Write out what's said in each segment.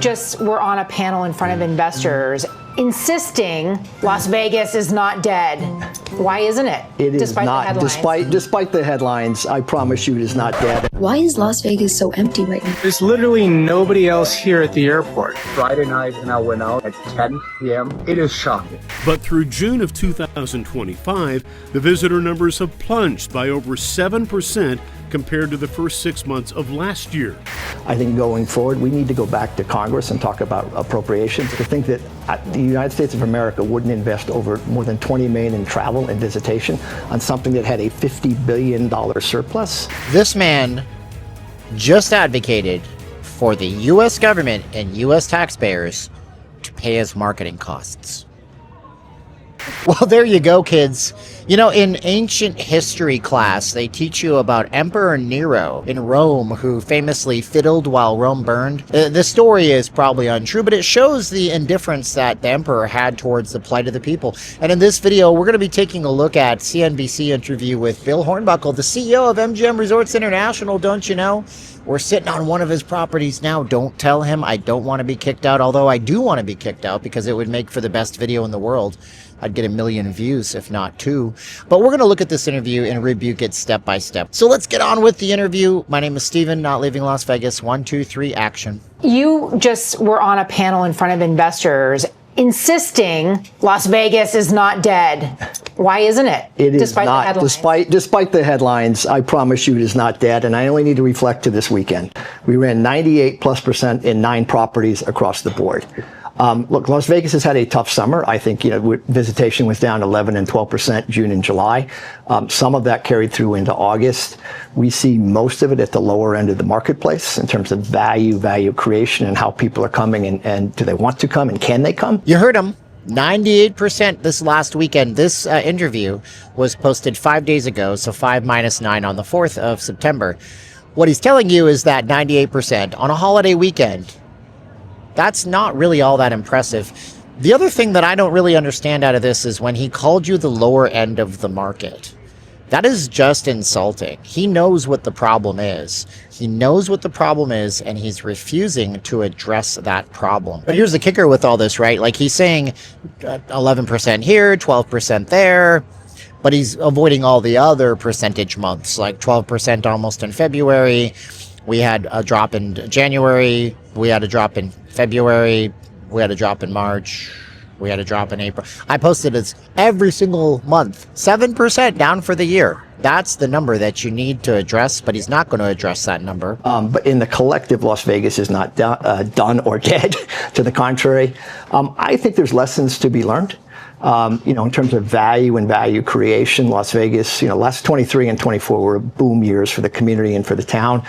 just were on a panel in front of investors insisting Las Vegas is not dead. Why isn't it? It is despite not. The headlines? Despite the headlines, I promise you it is not dead. Why is Las Vegas so empty right now? There's literally nobody else here at the airport. Friday night, and I went out at 10 p.m. It is shocking. But through June of 2025, the visitor numbers have plunged by over 7% compared to the first 6 months of last year. I think going forward, we need to go back to Congress and talk about appropriations. To think that the United States of America wouldn't invest over more than $20 million in travel and visitation on something that had a $50 billion surplus. This man just advocated for the U.S. government and U.S. taxpayers to pay his marketing costs. Well, there you go, kids. You know, in ancient history class, they teach you about Emperor Nero in Rome, who famously fiddled while Rome burned. The story is probably untrue, but it shows the indifference that the emperor had towards the plight of the people. And in this video, we're going to be taking a look at CNBC interview with Bill Hornbuckle, the CEO of MGM Resorts International, don't you know? We're sitting on one of his properties now. Don't tell him I don't want to be kicked out, although I do want to be kicked out because it would make for the best video in the world. I'd get 1 million views, if not 2. But we're going to look at this interview and rebuke it step by step. So let's get on with the interview. My name is Steven, not leaving Las Vegas. 1, 2, 3, action. You just were on a panel in front of investors insisting Las Vegas is not dead. Why isn't it? It is despite not. The headlines? Despite the headlines, I promise you it is not dead. And I only need to reflect to this weekend. We ran 98+% in 9 properties across the board. Look, Las Vegas has had a tough summer. I think, visitation was down 11 and 12% June and July. Some of that carried through into August. We see most of it at the lower end of the marketplace in terms of value creation and how people are coming and do they want to come and can they come? You heard him. 98% this last weekend. This interview was posted 5 days ago, so 5 minus 9 on the 4th of September. What he's telling you is that 98% on a holiday weekend, that's not really all that impressive. The other thing that I don't really understand out of this is when he called you the lower end of the market. That is just insulting. He knows what the problem is. He knows what the problem is, and he's refusing to address that problem. But here's the kicker with all this, right? Like he's saying 11% here, 12% there, but he's avoiding all the other percentage months, like 12% almost in February. We had a drop in January. We had a drop in February. We had a drop in March. We had a drop in April. I posted it every single month. 7% down for the year. That's the number that you need to address, but he's not going to address that number. But in the collective, Las Vegas is not done or dead. To the contrary, I think there's lessons to be learned. In terms of value and value creation, Las Vegas, last 23 and 24 were boom years for the community and for the town.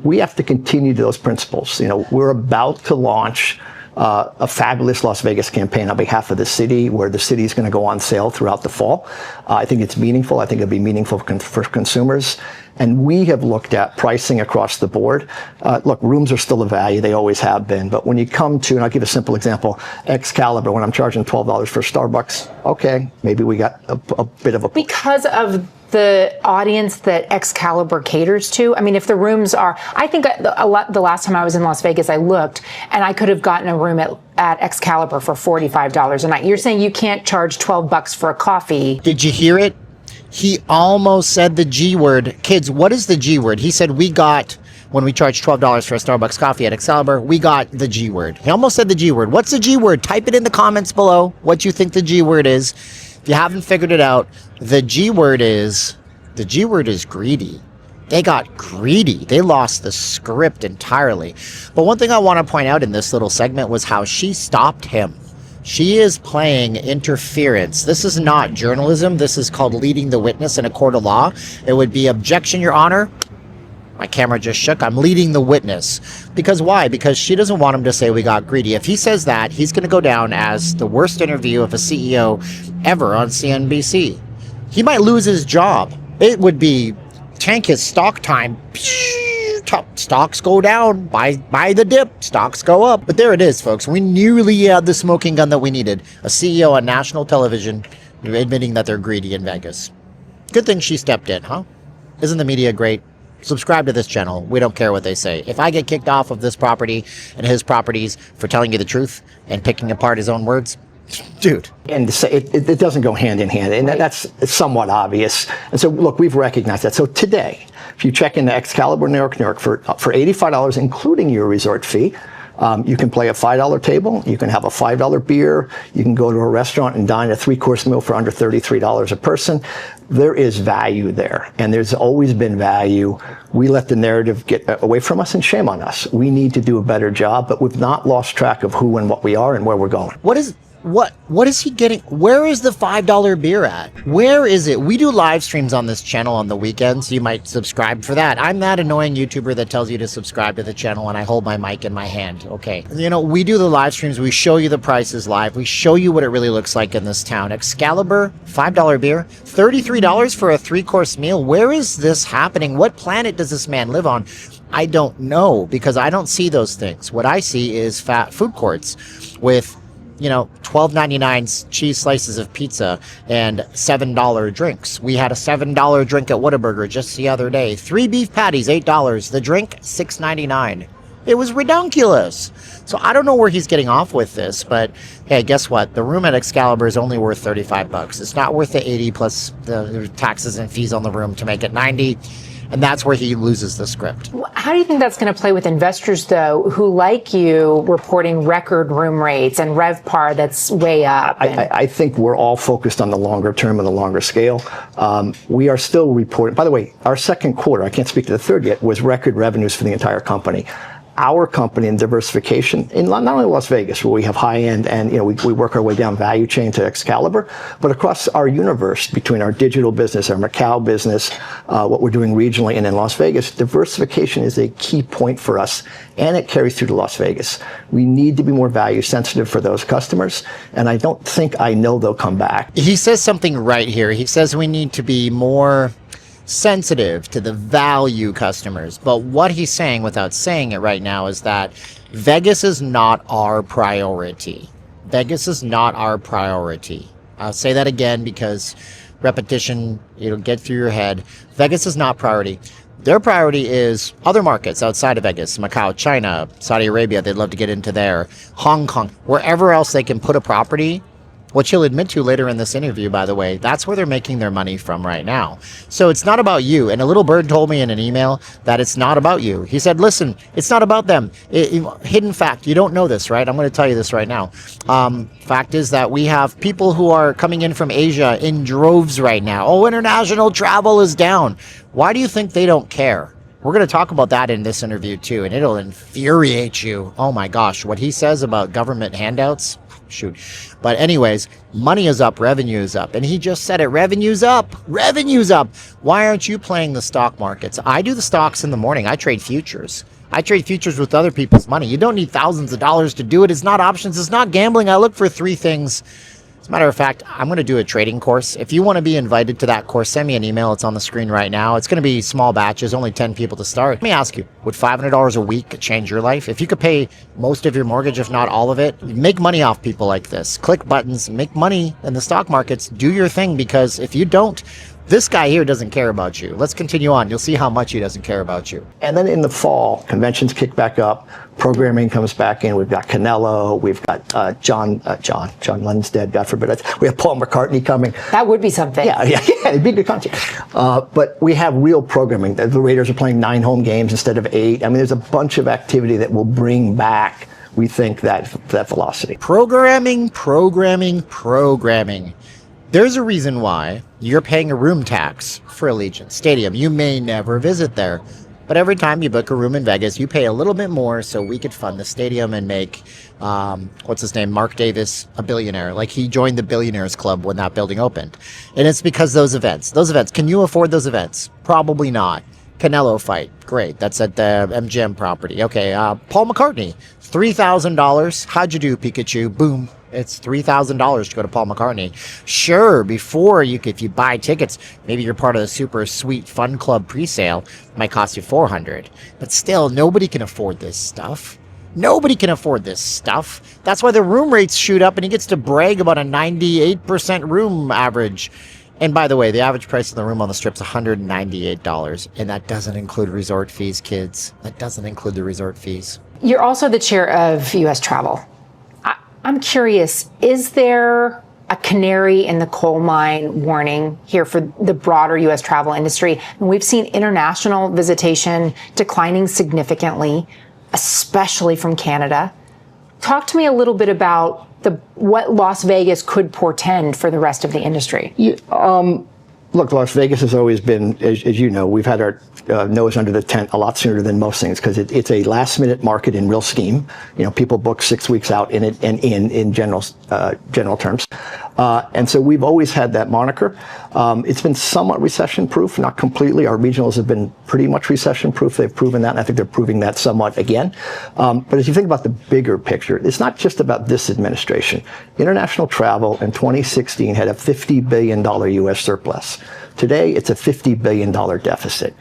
We have to continue those principles. We're about to launch a fabulous Las Vegas campaign on behalf of the city, where the city is going to go on sale throughout the fall. I think it's meaningful. I think it'll be meaningful for consumers. And we have looked at pricing across the board. Look, rooms are still a value. They always have been. But when you come to, and I'll give a simple example, Excalibur, when I'm charging $12 for Starbucks, okay, maybe we got a bit of a... Because of the audience that Excalibur caters to. I mean, if the rooms are, I think the last time I was in Las Vegas, I looked and I could have gotten a room at Excalibur for $45 a night. You're saying you can't charge $12 for a coffee. Did you hear it? He almost said the G word. Kids, what is the G word? He said when we charged $12 for a Starbucks coffee at Excalibur, we got the G word. He almost said the G word. What's the G word? Type it in the comments below what you think the G word is. If you haven't figured it out, the G word is greedy. They got greedy. They lost the script entirely. But one thing I want to point out in this little segment was how she stopped him. She is playing interference. This is not journalism. This is called leading the witness in a court of law. It would be objection, Your Honor. My camera just shook. I'm leading the witness. Because why? Because she doesn't want him to say we got greedy. If he says that, he's going to go down as the worst interview of a CEO ever on CNBC. He might lose his job. It would be tank his stock time. Top stocks go down, buy the dip, stocks go up. But there it is, folks. We nearly had the smoking gun that we needed. A CEO on national television admitting that they're greedy in Vegas. Good thing she stepped in, huh? Isn't the media great? subscribe to this channel. We don't care what they say. If I get kicked off of this property and his properties for telling you the truth and picking apart his own words, dude. And it doesn't go hand in hand, and that's somewhat obvious. And so, look, we've recognized that. So today, if you check into Excalibur New York for $85, including your resort fee, you can play a $5 table, you can have a $5 beer, you can go to a restaurant and dine a 3-course meal for under $33 a person. There is value there, and there's always been value. We let the narrative get away from us, and shame on us. We need to do a better job, but we've not lost track of who and what we are and where we're going. What is he getting? Where is the $5 beer at? Where is it? We do live streams on this channel on the weekends. You might subscribe for that. I'm that annoying YouTuber that tells you to subscribe to the channel and I hold my mic in my hand. Okay. You know, we do the live streams. We show you the prices live. We show you what it really looks like in this town. Excalibur, $5 beer, $33 for a 3-course meal. Where is this happening? What planet does this man live on? I don't know, because I don't see those things. What I see is fat food courts with, you know, $12.99 cheese slices of pizza and $7 drinks. We had a $7 drink at Whataburger just the other day. 3 beef patties, $8. The drink, $6.99. It was redonkulous. So I don't know where he's getting off with this, but hey, guess what? The room at Excalibur is only worth $35. It's not worth the 80 plus the taxes and fees on the room to make it 90. And that's where he loses the script. How do you think that's going to play with investors, though, who, like you, reporting record room rates and RevPAR that's way up? I think we're all focused on the longer term and the longer scale. We are still reporting, by the way, our second quarter, I can't speak to the third yet, was record revenues for the entire company. Our company in diversification, in not only Las Vegas, where we have high end and we work our way down value chain to Excalibur, but across our universe between our digital business, our Macau business, what we're doing regionally and in Las Vegas, diversification is a key point for us, and it carries through to Las Vegas. We need to be more value sensitive for those customers, and I know they'll come back. He says something right here. He says we need to be more sensitive to the value customers. But what he's saying without saying it right now is that Vegas is not our priority. Vegas is not our priority. I'll say that again because repetition, it'll get through your head. Vegas is not priority. Their priority is other markets outside of Vegas, Macau, China, Saudi Arabia. They'd love to get into there, Hong Kong, wherever else they can put a property. Which he'll admit to later in this interview, by the way, that's where they're making their money from right now. So it's not about you. And a little bird told me in an email that it's not about you. He said, listen, it's not about them. Hidden fact, you don't know this, right? I'm going to tell you this right now. Fact is that we have people who are coming in from Asia in droves right now. Oh, international travel is down. Why do you think they don't care? We're going to talk about that in this interview too, and it'll infuriate you. Oh my gosh, what he says about government handouts, shoot. But anyways, money is up, revenue is up. And he just said it, revenue's up, revenue's up. Why aren't you playing the stock markets? I do the stocks in the morning. I trade futures. I trade futures with other people's money. You don't need thousands of dollars to do it. It's not options. It's not gambling. I look for 3 things. As a matter of fact, I'm going to do a trading course. If you want to be invited to that course, send me an email. It's on the screen right now. It's going to be small batches, only 10 people to start. Let me ask you, would $500 a week change your life? If you could pay most of your mortgage, if not all of it, make money off people like this. Click buttons, make money in the stock markets, do your thing, because if you don't, this guy here doesn't care about you. Let's continue on. You'll see how much he doesn't care about you. And then in the fall, conventions kick back up, programming comes back in. We've got Canelo, we've got John Lennon's dead, God forbid. We have Paul McCartney coming. That would be something. Yeah, it'd be a good concert. But we have real programming. The Raiders are playing 9 home games instead of 8. I mean, there's a bunch of activity that will bring back, we think, that velocity. Programming. There's a reason why you're paying a room tax for Allegiant Stadium. You may never visit there, but every time you book a room in Vegas, you pay a little bit more so we could fund the stadium and make, what's his name, Mark Davis, a billionaire. Like, he joined the Billionaires Club when that building opened. And it's because those events, can you afford those events? Probably not. Canelo fight, great. That's at the MGM property. Okay, Paul McCartney, $3,000. How'd you do, Pikachu? Boom. It's $3,000 to go to Paul McCartney. Sure, before if you buy tickets, maybe you're part of the super sweet fun club pre-sale, it might cost you $400. But still, nobody can afford this stuff. Nobody can afford this stuff. That's why the room rates shoot up and he gets to brag about a 98% room average. And by the way, the average price of the room on the Strip's $198, and that doesn't include resort fees, kids. That doesn't include the resort fees. You're also the chair of U.S. Travel. I'm curious, is there a canary in the coal mine warning here for the broader U.S. travel industry? And we've seen international visitation declining significantly, especially from Canada. Talk to me a little bit about what Las Vegas could portend for the rest of the industry. Look, Las Vegas has always been, as you know, we've had our nose under the tent a lot sooner than most things because it's a last-minute market in real scheme. You know, people book 6 weeks out in it and in general terms, and so we've always had that moniker. It's been somewhat recession-proof, not completely. Our regionals have been pretty much recession-proof. They've proven that, and I think they're proving that somewhat again. But as you think about the bigger picture, it's not just about this administration. International travel in 2016 had a $50 billion U.S. surplus. Today, it's a $50 billion deficit.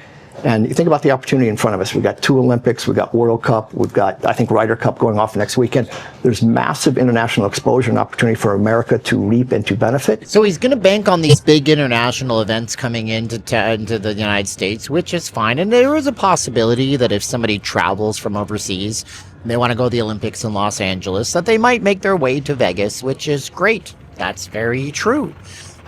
And you think about the opportunity in front of us. We've got 2 Olympics, we've got World Cup, we've got, I think, Ryder Cup going off next weekend. There's massive international exposure and opportunity for America to reap and to benefit. So he's going to bank on these big international events coming into the United States, which is fine. And there is a possibility that if somebody travels from overseas, and they want to go to the Olympics in Los Angeles, that they might make their way to Vegas, which is great. That's very true.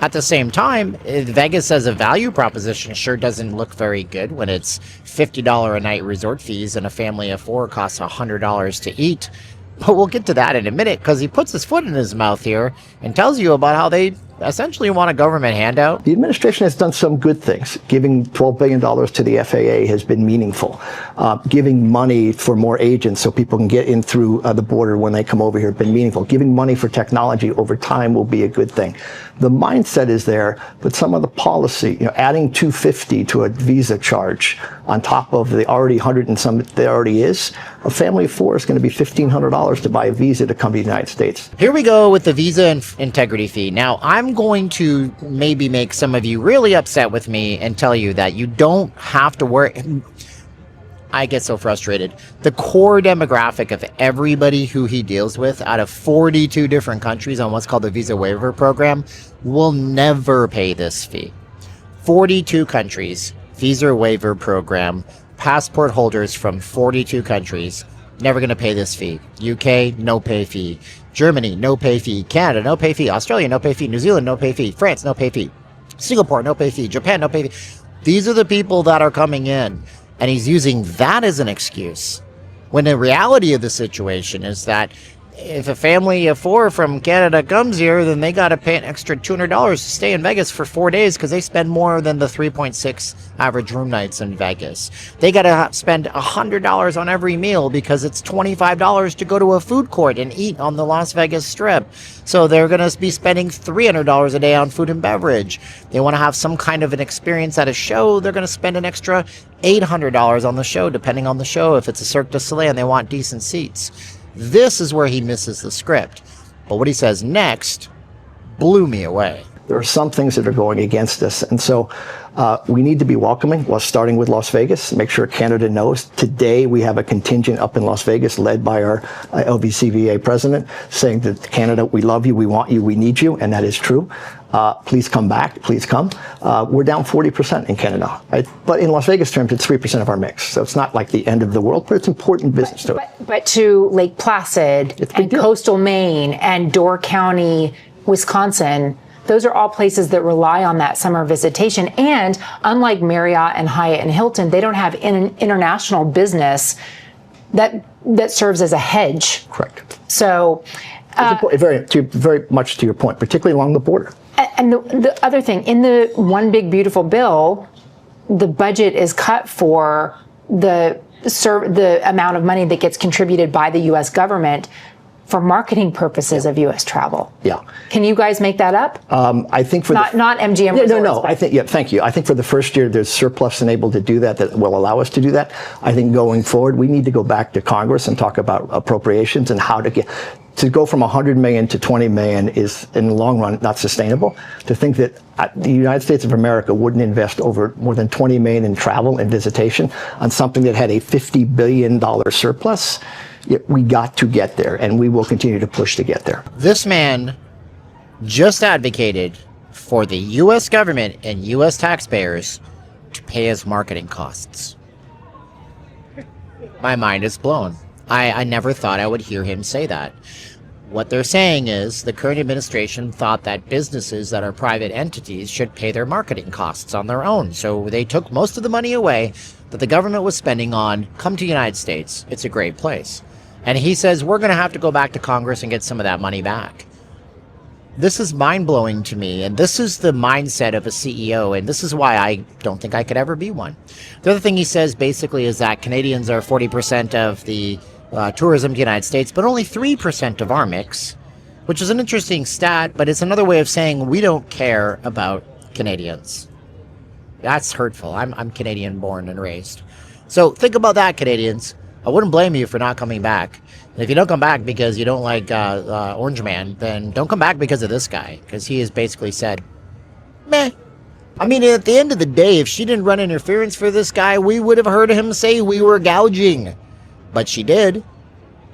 At the same time, Vegas as a value proposition sure doesn't look very good when it's $50 a night resort fees and a family of 4 costs $100 to eat. But we'll get to that in a minute because he puts his foot in his mouth here and tells you about how they essentially want a government handout. The administration has done some good things. Giving $12 billion to the FAA has been meaningful. Giving money for more agents so people can get in through the border when they come over here has been meaningful. Giving money for technology over time will be a good thing. The mindset is there, but some of the policy, adding $250 to a visa charge on top of the already 100 and some there already is, a family of 4 is going to be $1,500 to buy a visa to come to the United States. Here we go with the visa integrity fee. Now, I'm going to maybe make some of you really upset with me and tell you that you don't have to worry. I get so frustrated. The core demographic of everybody who he deals with out of 42 different countries on what's called the Visa Waiver Program will never pay this fee. 42 countries, Visa Waiver Program, passport holders from 42 countries, never going to pay this fee. UK, no pay fee. Germany, no pay fee. Canada, no pay fee. Australia, no pay fee. New Zealand, no pay fee. France, no pay fee. Singapore, no pay fee. Japan, no pay fee. These are the people that are coming in. And he's using that as an excuse. When the reality of the situation is that if a family of 4 from Canada comes here, then they got to pay an extra $200 to stay in Vegas for 4 days because they spend more than the 3.6 average room nights in Vegas. They got to spend $100 on every meal because it's $25 to go to a food court and eat on the Las Vegas Strip. So they're going to be spending $300 a day on food and beverage. They want to have some kind of an experience at a show. They're going to spend an extra $800 on the show, depending on the show. If it's a Cirque du Soleil and they want decent seats. This is where he misses the script. But what he says next blew me away. There are some things that are going against us. And so we need to be welcoming, starting with Las Vegas, make sure Canada knows. Today, we have a contingent up in Las Vegas led by our LVCVA president saying that Canada, we love you, we want you, we need you. And that is true. Please come back. Please come. We're down 40% in Canada, right? But in Las Vegas terms, it's 3% of our mix. So it's not like the end of the world, but it's important business to it. But to Lake Placid and coastal Maine and Door County, Wisconsin, those are all places that rely on that summer visitation. And unlike Marriott and Hyatt and Hilton, they don't have an international business that serves as a hedge. Correct. So very much to your point, particularly along the border. And the other thing, in the One Big Beautiful Bill, the budget is cut for the amount of money that gets contributed by the U.S. government for marketing purposes of U.S. travel. Yeah. Can you guys make that up? I think for not MGM Resorts. No. I think thank you. I think for the first year there's surplus and able to do that will allow us to do that. I think going forward we need to go back to Congress and talk about appropriations and how to go from 100 million to 20 million is in the long run not sustainable. To think that the United States of America wouldn't invest over more than 20 million in travel and visitation on something that had a $50 billion surplus. We got to get there, and we will continue to push to get there. This man just advocated for the U.S. government and U.S. taxpayers to pay his marketing costs. My mind is blown. I never thought I would hear him say that. What they're saying is the current administration thought that businesses that are private entities should pay their marketing costs on their own. So they took most of the money away that the government was spending on, come to the United States. It's a great place. And he says, we're going to have to go back to Congress and get some of that money back. This is mind-blowing to me, and this is the mindset of a CEO, and this is why I don't think I could ever be one. The other thing he says basically is that Canadians are 40% of the tourism to the United States, but only 3% of our mix, which is an interesting stat, but it's another way of saying we don't care about Canadians. That's hurtful. I'm Canadian born and raised. So think about that, Canadians. I wouldn't blame you for not coming back. And if you don't come back because you don't like Orange Man, then don't come back because of this guy, because he has basically said, meh. I mean, at the end of the day, if she didn't run interference for this guy, we would have heard him say we were gouging. But she did.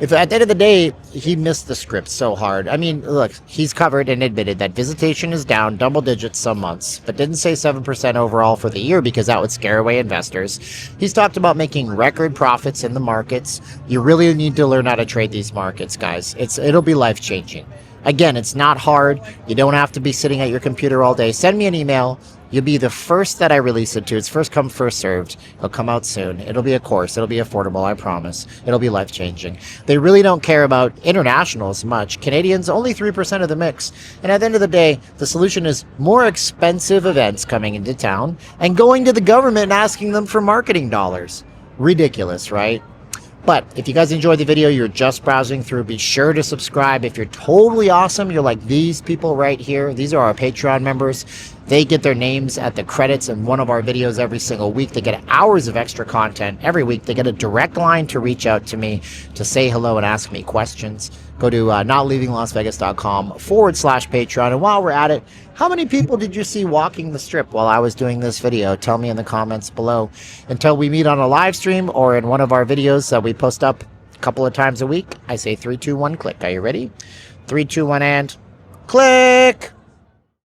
If at the end of the day, he missed the script so hard. I mean, look, he's covered and admitted that visitation is down double digits some months, but didn't say 7% overall for the year because that would scare away investors. He's talked about making record profits in the markets. You really need to learn how to trade these markets, guys. It'll be life-changing. Again, it's not hard. You don't have to be sitting at your computer all day. Send me an email. You'll be the first that I release it to. It's first come, first served. It'll come out soon. It'll be a course. It'll be affordable, I promise. It'll be life-changing. They really don't care about internationals much. Canadians, only 3% of the mix. And at the end of the day, the solution is more expensive events coming into town and going to the government and asking them for marketing dollars. Ridiculous, right? But if you guys enjoyed the video, you're just browsing through, be sure to subscribe. If you're totally awesome, you're like these people right here. These are our Patreon members. They get their names at the credits in one of our videos every single week. They get hours of extra content every week. They get a direct line to reach out to me to say hello and ask me questions. Go to notleavinglasvegas.com/Patreon. And while we're at it, how many people did you see walking the strip while I was doing this video? Tell me in the comments below. Until we meet on a live stream or in one of our videos that we post up a couple of times a week, I say 3, 2, 1, click. Are you ready? 3, 2, 1, and click!